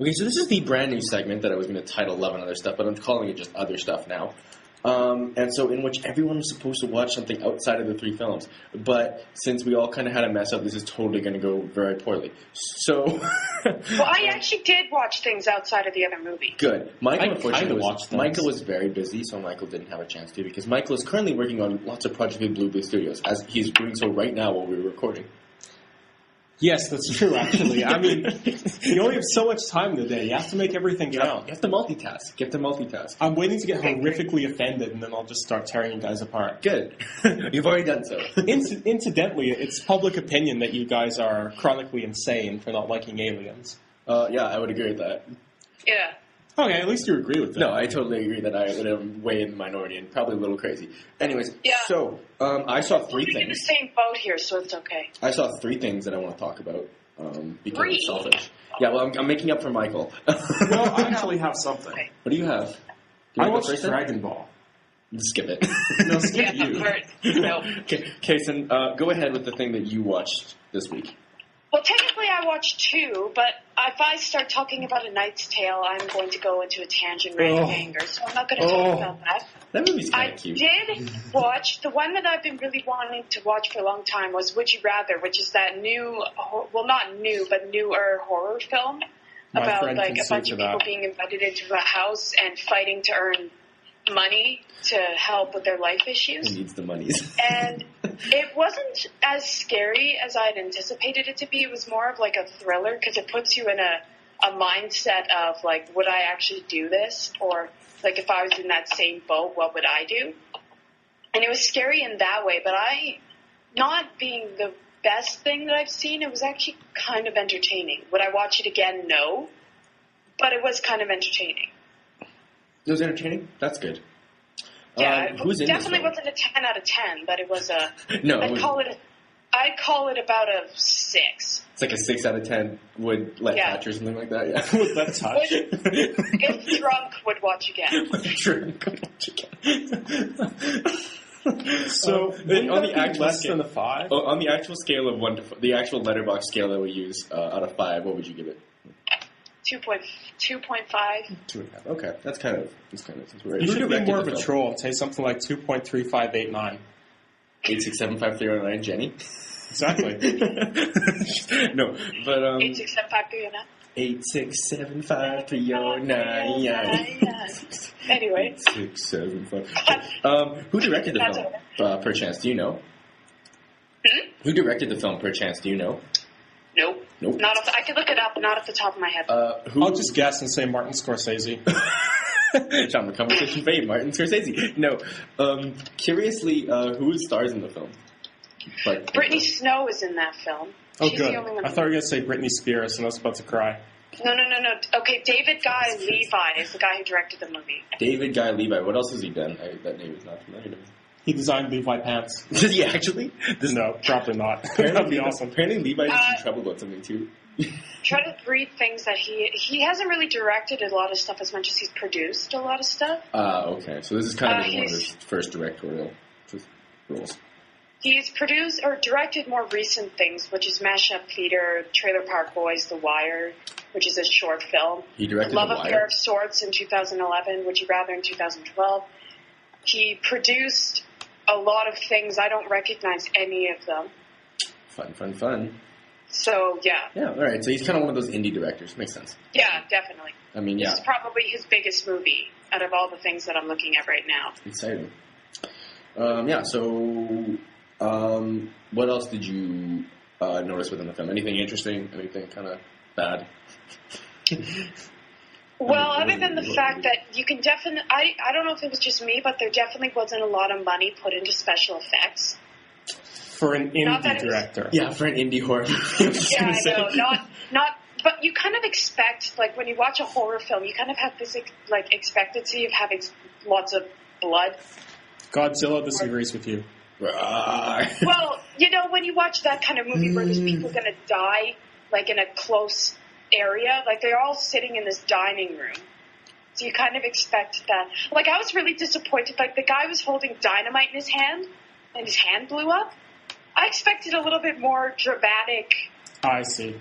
Okay, so this is the brand new segment that I was going to title Love and Other Stuff, but I'm calling it just Other Stuff now. And so in which everyone was supposed to watch something outside of the 3 films. But since we all kind of had a mess up, this is totally going to go very poorly. So... Well, I actually did watch things outside of the other movie. Good. Michael, unfortunately, Michael was very busy, so Michael didn't have a chance to, because Michael is currently working on lots of projects with Blue Blue Studios, as he's doing so right now while we're recording. Yes, that's true, actually. I mean, you only have so much time in the day. You have to make everything count. You have to multitask. I'm waiting to get horrifically offended, and then I'll just start tearing you guys apart. Good. You've already done so. Incidentally, it's public opinion that you guys are chronically insane for not liking aliens. Yeah, I would agree with that. Yeah. Okay, at least you agree with that. No, I totally agree that I would have way in the minority and probably a little crazy. Anyways, yeah. So I saw 3 things. We're in the same boat here, so it's okay. I saw 3 things that I want to talk about because I'm selfish. Yeah, well, I'm making up for Michael. Well, I actually have something. What do you have? I watched Dragonball. Skip it. No, skip you. No. Okay, Kasen, go ahead with the thing that you watched this week. Well, technically I watched 2, but if I start talking about A Knight's Tale, I'm going to go into a tangent rant of anger, so I'm not going to talk about that. That movie's kind of cute. I did watch, the one that I've been really wanting to watch for a long time was Would You Rather, which is that new, well not new, but newer horror film about like a bunch of people being invited into a house and fighting to earn money to help with their life issues. Who needs the monies? And it wasn't as scary as I'd anticipated it to be. It was more of like a thriller because it puts you in a mindset of like, would I actually do this? Or like if I was in that same boat, what would I do? And it was scary in that way, but not being the best thing that I've seen, it was actually kind of entertaining. Would I watch it again? No. But it was kind of entertaining. It was entertaining? That's good. Yeah, who's it in definitely this wasn't a 10 out of 10, but it was a... No. I'd call it about a 6. It's like a 6 out of 10 would let touch or something like that, yeah. Would let touch. If drunk, would watch again. Drunk, would watch again. So, on the actual less than a 5? On the actual scale of 1 to 5, the actual letterbox scale that we use out of 5, what would you give it? 2.5. 2.5. Okay, that's kind of weird. You should be more of a troll and say something like 2.3589. 8675309, Jenny. Exactly. No, but 8675309. 8675309. Anyway. 867. Who directed the film? Perchance, do you know? Who directed the film? Perchance, do you know? Nope. I could look it up, not off the top of my head. I'll just guess and say Martin Scorsese. Genre conversation fame, Martin Scorsese. No. Curiously, who stars in the film? Brittany Snow is in that film. Oh, She's good. The only one I thought you were going to say Britney Spears, and I was about to cry. No. Okay, David Guy Levi is the guy who directed the movie. David Guy Levi. What else has he done? That name is not familiar to me. He designed Levi pants. Did he actually? No, probably not. That'd be awesome. Apparently Levi's in trouble about something, too. Try to read things that he hasn't really directed a lot of stuff as much as he's produced a lot of stuff. Okay. So this is kind of one of his first directorial roles. He's produced or directed more recent things, which is Mashup Theater, Trailer Park Boys, The Wire, which is a short film. He directed Love The Wire. Affair of Sorts in 2011, Would You Rather in 2012. He produced a lot of things. I don't recognize any of them. Fun. So, yeah. Yeah, all right. So he's kind of one of those indie directors. Makes sense. Yeah, definitely. I mean, yeah. This is probably his biggest movie out of all the things that I'm looking at right now. Exciting. So what else did you notice within the film? Anything interesting? Anything kind of bad? Well, other than the fact that you can definitely... I don't know if it was just me, but there definitely wasn't a lot of money put into special effects. For an indie director. Yeah, for an indie horror movie. Yeah, I know. Not... But you kind of expect, like, when you watch a horror film, you kind of have this, like, expectancy of having lots of blood. Godzilla disagrees with you. Well, you know, when you watch that kind of movie where there's people going to die, like, in a close area, like, they're all sitting in this dining room. So you kind of expect that. Like, I was really disappointed. Like, the guy was holding dynamite in his hand, and his hand blew up. I expected a little bit more dramatic. I see.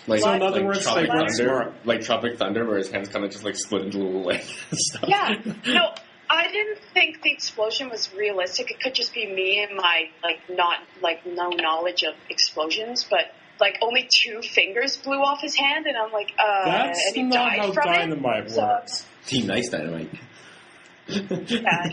Like, So in other like words, Tropic they weren't Thunder, smart. like Tropic Thunder, where his hands kind of just like split into little like stuff. Yeah, no, I didn't think the explosion was realistic. It could just be me and my no knowledge of explosions, but like only 2 fingers blew off his hand, and I'm like, That's and he not died how from dynamite it. works. Team Nice Dynamite. Yeah,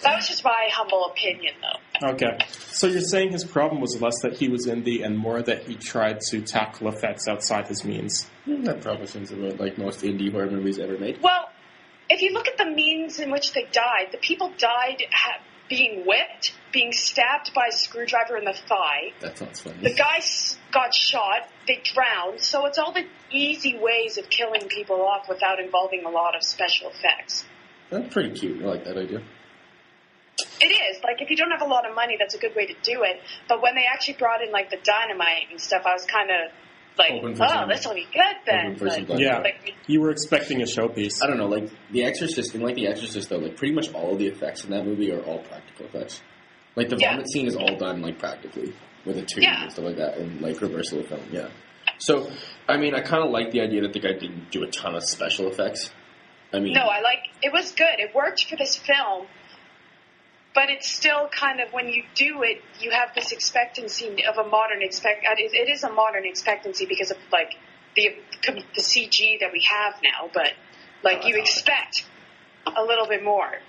that was just my humble opinion, though. Okay. So you're saying his problem was less that he was indie and more that he tried to tackle effects outside his means. That probably seems about like most indie horror movies ever made. Well, if you look at the means in which they died, the people died being whipped, being stabbed by a screwdriver in the thigh. That sounds funny. The guy got shot, they drowned, so it's all the easy ways of killing people off without involving a lot of special effects. That's pretty cute. I like that idea. It is. Like, if you don't have a lot of money, that's a good way to do it. But when they actually brought in, like, the dynamite and stuff, I was kind of like, oh, this will be good then. But, yeah, like, you were expecting a showpiece. I don't know, like, The Exorcist, though, like, pretty much all of the effects in that movie are all practical effects. Like, the vomit scene is all done, like, practically, with a tube and stuff like that, and, like, reversal of film, yeah. So, I mean, I kind of like the idea that the guy didn't do a ton of special effects. I mean... No, it was good. It worked for this film, but it's still kind of, when you do it, you have this expectancy of a modern it is a modern expectancy because of, like, the CG that we have now, but, like, you expect a little bit more.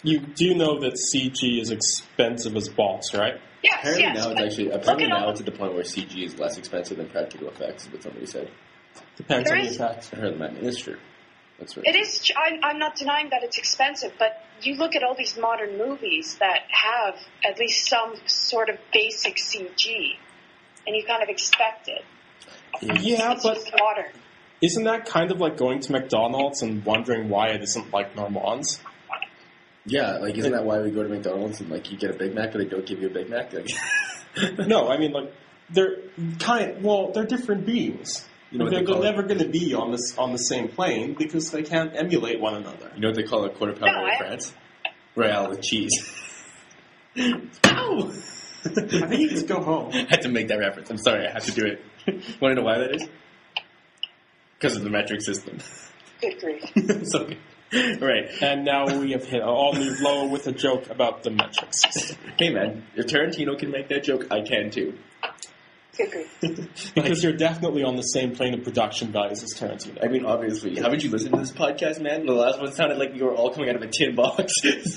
You do know that CG is expensive as balls, right? Yes, apparently yes. Now it's at the point where CG is less expensive than practical effects, is what somebody said. Depends on the effects. I heard that. It's true. That's right. It is. I'm not denying that it's expensive, but you look at all these modern movies that have at least some sort of basic CG, and you kind of expect it. Yeah, it's but just modern. Isn't that kind of like going to McDonald's and wondering why it isn't like Normand's? Yeah, like, isn't that why we go to McDonald's and, like, you get a Big Mac, but they don't give you a Big Mac? Like, no, I mean, like, they're different beings. You know, they're never going to be on the same plane because they can't emulate one another. You know what they call a quarter pounder in France? Royale with cheese. Ow! I think you just go home. I had to make that reference. I'm sorry, I had to do it. Want to know why that is? Because of the metric system. Good grief. So, right. And now we have hit all new blow with a joke about the metric system. Hey man, if Tarantino can make that joke, I can too. Good grief. Because you're definitely on the same plane of production values as Tarantino. I mean, obviously. Haven't you listened to this podcast, man? The last one sounded like you were all coming out of a tin box. Is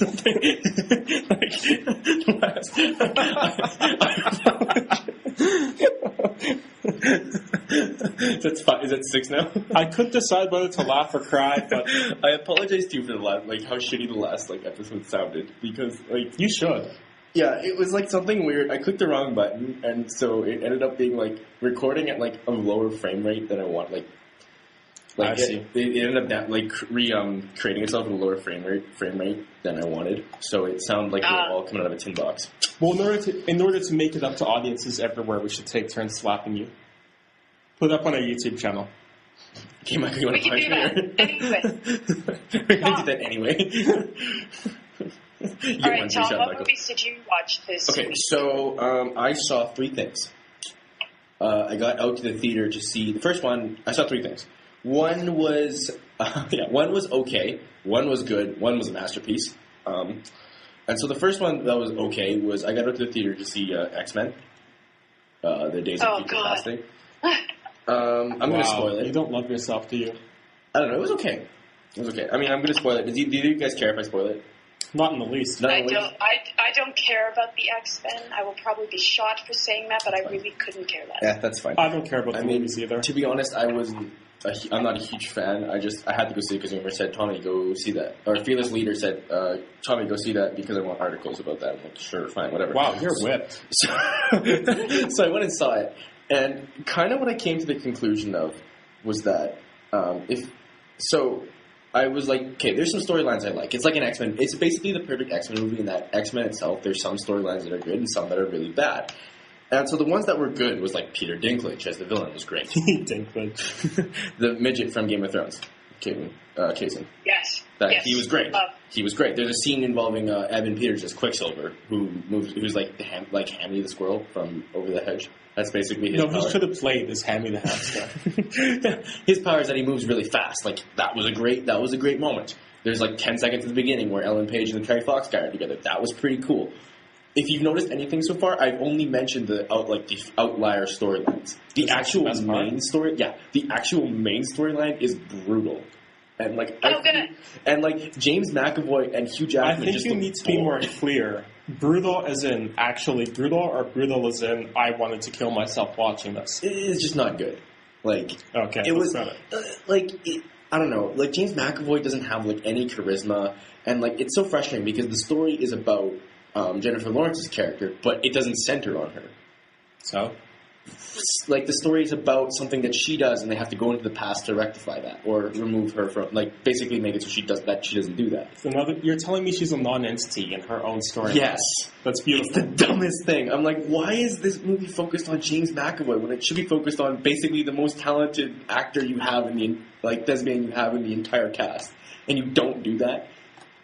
that 6 now? I couldn't decide whether to laugh or cry, but I apologize to you for the last, like, how shitty the last, like, episode sounded, because, like... You should. Yeah, it was, like, something weird. I clicked the wrong button, and so it ended up being, like, recording at, like, a lower frame rate than I want, like I see. It ended up, creating itself at a lower frame rate than I wanted, so it sounded like we were all coming out of a tin box. Well, in order to make it up to audiences everywhere, we should take turns slapping you. Put it up on our YouTube channel. Okay, Michael, you want to punch me? We're going to do that anyway. All right, Tom, what movies did you watch this week? Okay, so I saw 3 things. I got out to the theater to see... The first one, I saw 3 things. One was okay, one was good, one was a masterpiece. And so the first one that was okay was I got out to the theater to see X-Men, The Days of Future Casting. I'm going to spoil it. You don't love yourself, do you? I don't know. It was okay. I mean, I'm going to spoil it. Do either of you guys care if I spoil it? Not in the least. I don't care about the X-Men. I will probably be shot for saying that, but I really couldn't care less. Yeah, that's fine. I don't care about the movies either. To be honest, I'm not a huge fan. I had to go see it because Umar said, Tommy, go see that. Or Fearless Leader said, Tommy, go see that because I want articles about that. I'm like, sure, fine, whatever. Wow, you're whipped. So I went and saw it. And kind of what I came to the conclusion of was that I was like, okay, there's some storylines I like. It's like an X-Men. It's basically the perfect X-Men movie in that X-Men itself, there's some storylines that are good and some that are really bad. And so the ones that were good was like Peter Dinklage as the villain was great. Dinklage. The midget from Game of Thrones. Kasen. Yes. That Yes. he was great. He was great. There's a scene involving Evan Peters as Quicksilver, who's like Hammy the squirrel from Over the Hedge. That's basically his power. No, he should have played as Hammy the hamster. His power is that he moves really fast. Like that was a great moment. There's like 10 seconds at the beginning where Ellen Page and Carrie Fox guy are together. That was pretty cool. If you've noticed anything so far, I've only mentioned the outlier storylines. The actual main storyline is brutal. And James McAvoy and Hugh Jackman. I think you need to be more clear. Brutal as in actually brutal, or brutal as in I wanted to kill myself watching this. It's just not good. Okay, it was I don't know. Like James McAvoy doesn't have like any charisma, and like it's so frustrating because the story is about Jennifer Lawrence's character, but it doesn't center on her. So, like the story is about something that she does, and they have to go into the past to rectify that or remove her from, like, basically make it so she doesn't do that. You're telling me she's a non-entity in her own story? Yes, that's beautiful. It's the dumbest thing. I'm like, why is this movie focused on James McAvoy when it should be focused on basically the most talented actor you have thespian you have in the entire cast, and you don't do that?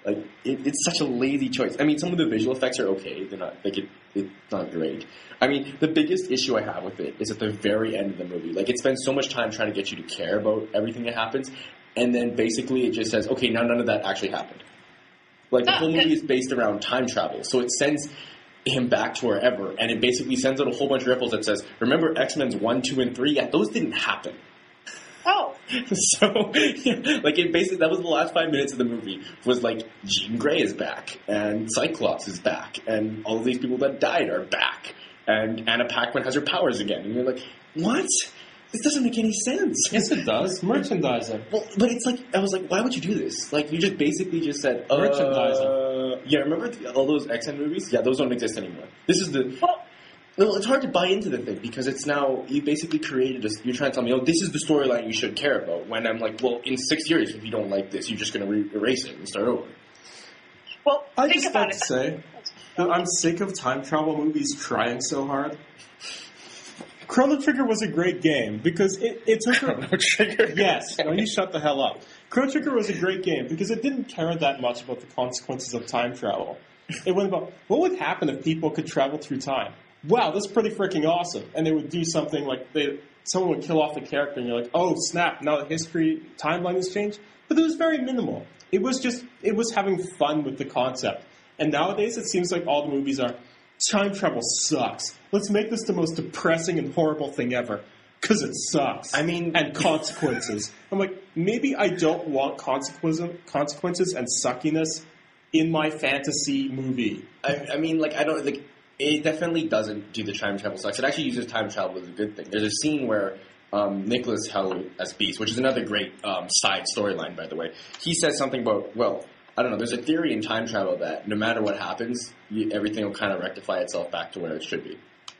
Like, it's such a lazy choice. I mean, some of the visual effects are okay. They're not, like, it's not great. I mean, the biggest issue I have with it is at the very end of the movie. Like, it spends so much time trying to get you to care about everything that happens, and then basically it just says, okay, now none of that actually happened. Like, the whole movie is based around time travel, so it sends him back to wherever, and it basically sends out a whole bunch of ripples that says, remember X-Men's 1, 2, and 3? Yeah, those didn't happen. Oh. So, yeah, like, it basically, that was the last 5 minutes of the movie, was like, Jean Grey is back, and Cyclops is back, and all of these people that died are back, and Anna Paquin has her powers again. And you're like, what? This doesn't make any sense. Yes, it does. Merchandising. Well, but it's like, I was like, why would you do this? Like, you just basically just said, merchandising. Yeah, remember all those X-Men movies? Yeah, those don't exist anymore. This is the... Well, it's hard to buy into the thing because it's now, you basically created you're trying to tell me, oh, this is the storyline you should care about. When I'm like, well, in 6 years, if you don't like this, you're just going to erase it and start over. Well, I just like to say that I'm sick of time travel movies trying so hard. Chrono Trigger was a great game because it took... Chrono Trigger? Yes. Now you shut the hell up. Chrono Trigger was a great game because it didn't care that much about the consequences of time travel. It went about, what would happen if people could travel through time? Wow, that's pretty freaking awesome. And they would do something like someone would kill off the character and you're like, oh, snap, now the history timeline has changed. But it was very minimal. It was having fun with the concept. And nowadays it seems like all the movies are, time travel sucks. Let's make this the most depressing and horrible thing ever. Because it sucks. I mean... And consequences. I'm like, maybe I don't want consequences and suckiness in my fantasy movie. I mean, like, I don't... like. It definitely doesn't do the time travel sucks. It actually uses time travel as a good thing. There's a scene where Nicholas Hell as Beast, which is another great side storyline, by the way, he says something about, well, I don't know, there's a theory in time travel that no matter what happens, everything will kind of rectify itself back to where it should be.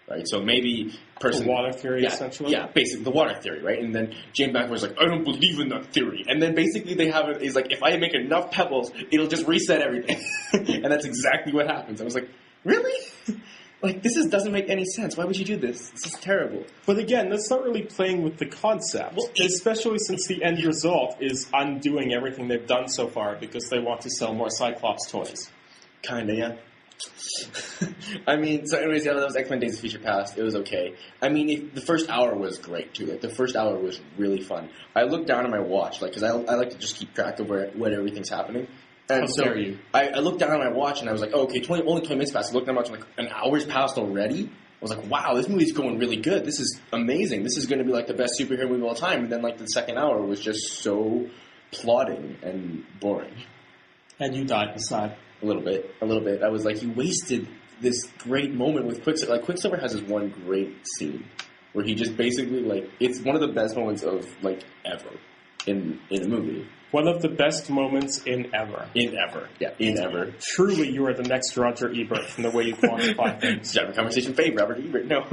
Right? So maybe... The water theory, essentially? Yeah, basically, the water theory, right? And then James McAvoy's like, I don't believe in that theory. And then basically they have it, he's like, if I make enough pebbles, it'll just reset everything. And that's exactly what happens. I was like, really? Like, this doesn't make any sense. Why would you do this? This is terrible. But again, that's not really playing with the concept. Well, especially since the end result is undoing everything they've done so far because they want to sell more Cyclops toys. Kinda, yeah. I mean, so anyways, yeah, that was X-Men Days of Future Past. It was okay. I mean, the first hour was great, too. Like, the first hour was really fun. I looked down at my watch, like, because I like to just keep track of when everything's happening. And How dare you? I looked down at my watch and I was like, oh, okay, only 20 minutes passed. I looked at my watch and like, an hour's passed already? I was like, wow, this movie's going really good. This is amazing. This is going to be like the best superhero movie of all time. And then like the second hour was just so plodding and boring. And you died beside. A little bit. I was like, you wasted this great moment with Quicksilver. Like, Quicksilver has this one great scene where he just basically, like, it's one of the best moments of, like, ever in a movie. One of the best moments in ever. In ever. Truly, you are the next Roger Ebert from the way you quantify things. Genre conversation fave, Robert Ebert. No.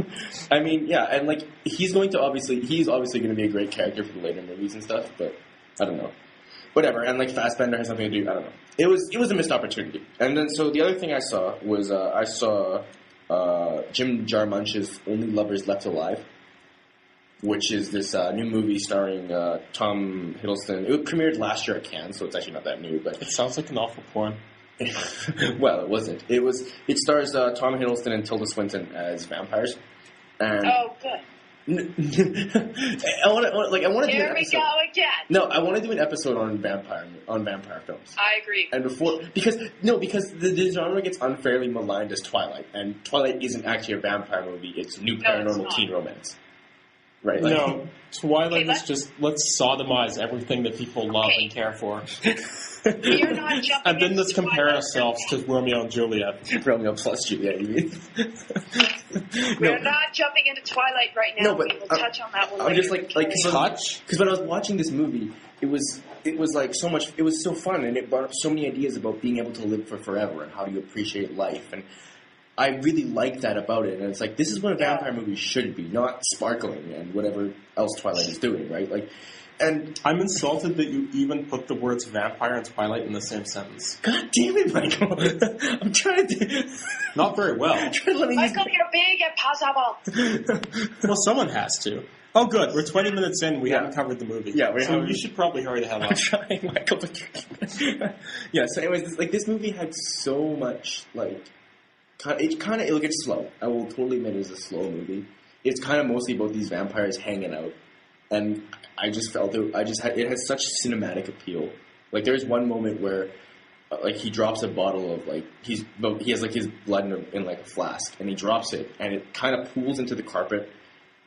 I mean, yeah, and, like, he's obviously going to be a great character for the later movies and stuff, but I don't know. Whatever, and like Fassbender has something to do, I don't know. It was a missed opportunity. And then, so the other thing I saw was, Jim Jarmusch's Only Lovers Left Alive. which is this new movie starring Tom Hiddleston. It premiered last year at Cannes, so it's actually not that new. But It sounds like an awful porn. well, it wasn't. It stars Tom Hiddleston and Tilda Swinton as vampires. And Oh, good. I want to do Here an we episode. go again. No, I want to do an episode on vampire films. I agree. And because the genre gets unfairly maligned as Twilight, and Twilight isn't actually a vampire movie; it's a new paranormal not. teen romance, right? No, Twilight Okay, is just, let's sodomize everything that people love Okay. and care for. You're not jumping And then into let's compare Twilight. ourselves to Romeo and Juliet. Romeo plus Juliet, you mean? We're not jumping into Twilight right now. No, but we will touch on that one I'm later. just like Touch? because when I was watching this movie, it was like so much. It was so fun, and it brought up so many ideas about being able to live for forever and how do you appreciate life. And I really like that about it. And it's like this is what a vampire movie should be, not sparkling and whatever else Twilight is doing, right? Like, and I'm insulted that you even put the words vampire and Twilight in the same sentence. God damn it, Michael! I'm trying to Not very well. trying to let me use. Michael, you're big and possible. Well, someone has to. Oh, good. We're 20 minutes in. We Yeah. haven't covered the movie. Yeah, we so haven't. you should probably hurry the hell I'm up. trying, Michael. Yeah. So, anyways, this movie had so much it'll get slow. I will totally admit it's a slow movie. It's kind of mostly about these vampires hanging out, and I just felt it has such cinematic appeal. Like there's one moment where he drops a bottle of he has his blood in like a flask, and he drops it, and it kind of pools into the carpet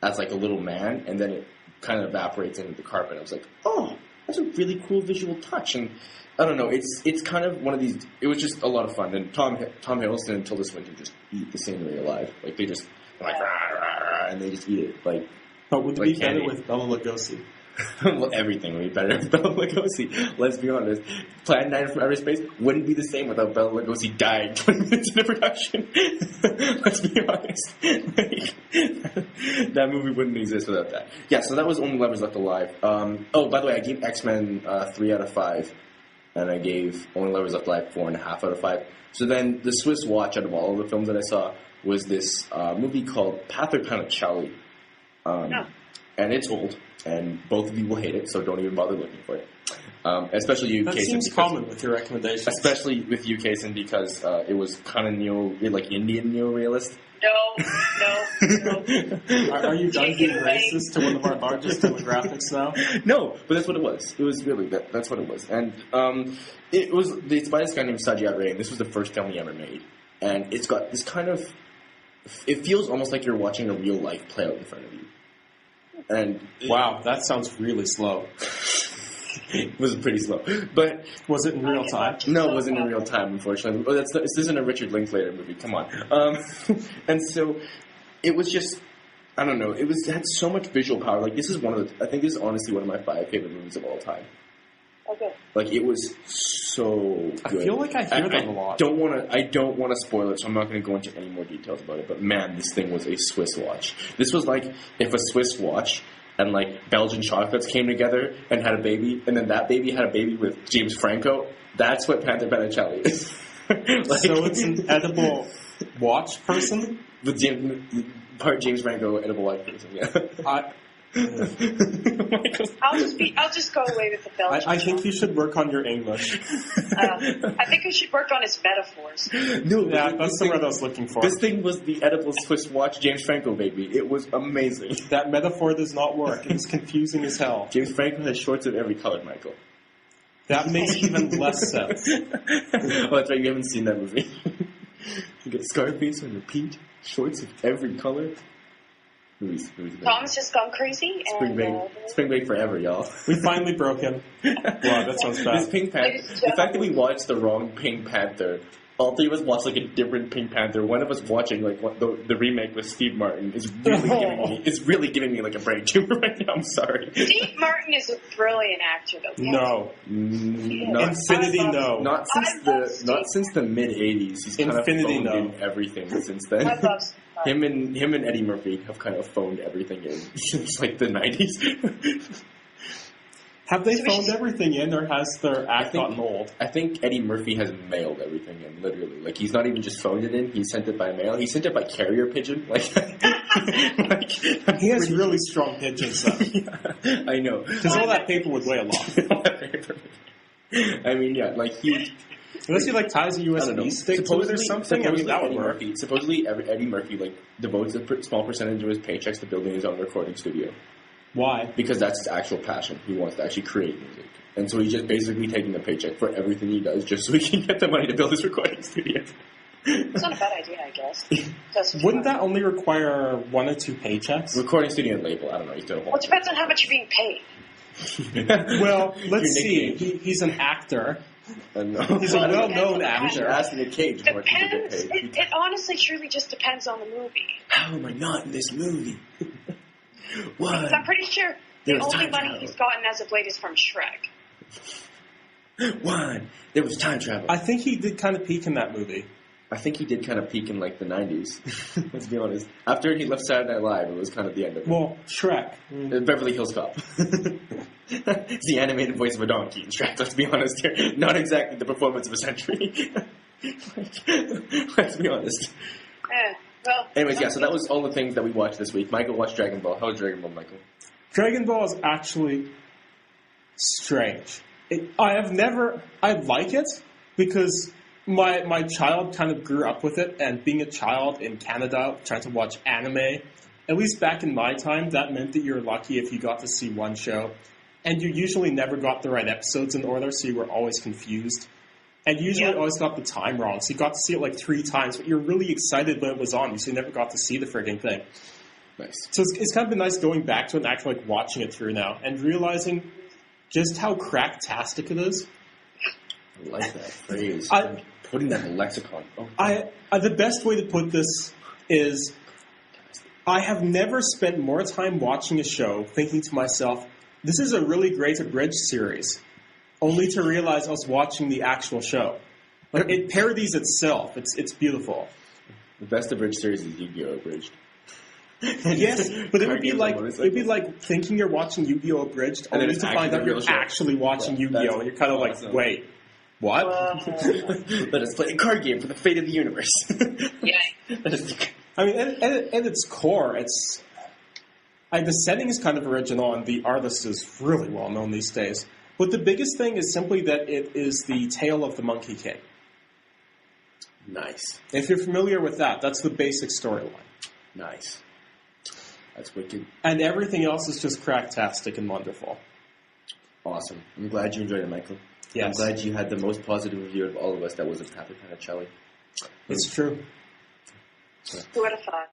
as like a little man, and then it kind of evaporates into the carpet. I was like, oh, that's a really cool visual touch. And I don't know, it's kind of one of these. It was just a lot of fun. And Tom Hiddleston and Tilda Swinton just eat the scenery alive. Like they're like rah, rah, rah, and they just eat it. Like, But would it like be better candy. with Bela Lugosi? Well, everything would be better with Bela Lugosi. Let's be honest. Plan 9 from Outer Space wouldn't be the same without Bela Lugosi dying 20 minutes into production. Let's be honest. That movie wouldn't exist without that. Yeah, so that was Only Lovers Left Alive. Oh, by the way, I gave X-Men 3 out of 5. And I gave Only Lovers Left Alive 4.5 out of 5. So then the Swiss watch out of all of the films that I saw was this movie called Panther Panchalli. And it's old, and both of you will hate it, so don't even bother looking for it. Especially you, That Kasen, seems common with your recommendations. especially with you, Kasen, because it was kind of Indian neo-realist. No. Are you done Take being it away. racist to one of our largest demographics now? No, but that's what it was. It was really that's what it was, and it's by this guy named Satyajit Ray, and this was the first film he ever made, and it's got this kind of. It feels almost like you're watching a real life play out in front of you. And Wow, that sounds really slow. it was pretty slow. But Was it in real time? no, it wasn't in real time, unfortunately. Oh, this isn't a Richard Linklater movie. Come on. And so it was just, I don't know. It had so much visual power. Like this is I think this is honestly one of my 5 favorite movies of all time. Okay. Like it was so good. I feel like I hear them a lot. I don't want to spoil it, so I'm not going to go into any more details about it. But man, this thing was a Swiss watch. This was like if a Swiss watch and like Belgian chocolates came together and had a baby, and then that baby had a baby with James Franco. That's what Panther Panchalli is. So it's an edible watch person? Part James Franco, edible white person. Yeah. I'll just go away with the Belgian. I think you should work on your English. I think we should work on his metaphors. No, Yeah, that's the word I was looking for. This thing was the edible Swiss watch James Franco baby. It was amazing. That metaphor does not work. It was confusing as hell. James Franco has shorts of every color, Michael. That makes even less sense. Oh, that's right. You haven't seen that movie. You get Scarface on repeat, shorts of every color. Movies Thomas has gone crazy. Spring break forever, y'all. We finally broke him. Wow, that sounds This bad. Pink Panther. The fact that we watched the wrong Pink Panther. All 3 of us watched like a different Pink Panther. One of us watching like the remake with Steve Martin is really giving me like a brain tumor right now. I'm sorry. Steve Martin is a brilliant actor, though. No. Infinity, no. Not since the mid '80s. He's kind Infinity, of phoned no. in everything since then. I love Steve Martin. Him and Eddie Murphy have kind of phoned everything in since like the '90s. Have they So we phoned should- everything in, or has their act gotten old? I think Eddie Murphy has mailed everything in, literally. Like, he's not even just phoned it in, he sent it by mail. He sent it by carrier pigeon. Like He has really strong pigeons, though. Yeah, I know. Because all that paper would weigh a lot. I mean, yeah, like, he... Unless he, like, ties a I don't know. USB stick to it or something, I mean, that would work. Supposedly, Eddie Murphy, like, devotes a small percentage of his paychecks to building his own recording studio. Why? Because that's his actual passion. He wants to actually create music. And so he's just basically taking a paycheck for everything he does just so he can get the money to build his recording studio. It's not a bad idea, I guess. Wouldn't that only require 1 or 2 paychecks? Recording studio and label, I don't know. He's doing a whole Well, it depends on how much you're being paid. Well, let's Your see. nickname. He's an actor. No. He's a well-known We should actor. ask Nick Cage how much he get Depends. paid. It honestly truly just depends on the movie. How am I not in this movie? What? 'Cause I'm pretty sure There the was only time money travel. he's gotten as of late is from Shrek. One. There was time travel. I think he did kind of peak in that movie. I think he did kind of peak in, like, the 90s. Let's be honest. After he left Saturday Night Live, it was kind of the end of it. Well, Shrek. Beverly Hills Cop. It's the animated voice of a donkey in Shrek, let's be honest here. Not exactly the performance of a century. Let's be honest. Well. Anyways, yeah, so that was all the things that we watched this week. Michael watched Dragon Ball. How was Dragon Ball, Michael? Dragon Ball is actually strange. I like it because my child kind of grew up with it, and being a child in Canada trying to watch anime, at least back in my time, that meant that you were lucky if you got to see one show. And you usually never got the right episodes in order, so you were always confused. And you usually always got the time wrong, so you got to see it like 3 times, but you're really excited when it was on, so you never got to see the frigging thing. Nice. So it's kind of been nice going back to it and actually like watching it through now, and realizing just how cracktastic it is. I like that phrase. I- Putting that in the lexicon. Oh, The best way to put this is I have never spent more time watching a show thinking to myself, this is a really great abridged series, only to realize I was watching the actual show. Like, it parodies itself. It's beautiful. the best abridged series is Yu-Gi-Oh! Abridged. Yes, but Card games on motorcycles. it'd be like thinking you're watching Yu-Gi-Oh! Abridged, And then only it's to find actually out the you're real show. actually watching Yeah, Yu-Gi-Oh! that's And you're kind of like, awesome. wait, what? Let us play a card game for the fate of the universe. Yeah. I mean, at its core, it's the setting is kind of original, and the artist is really well known these days. But the biggest thing is simply that it is the tale of the Monkey King. Nice. If you're familiar with that, that's the basic storyline. Nice. That's wicked. And everything else is just cracktastic and wonderful. Awesome. I'm glad you enjoyed it, Michael. Yes. I'm glad you had the most positive review of all of us that was a Panther Panchalli. It's true. Who would have thought?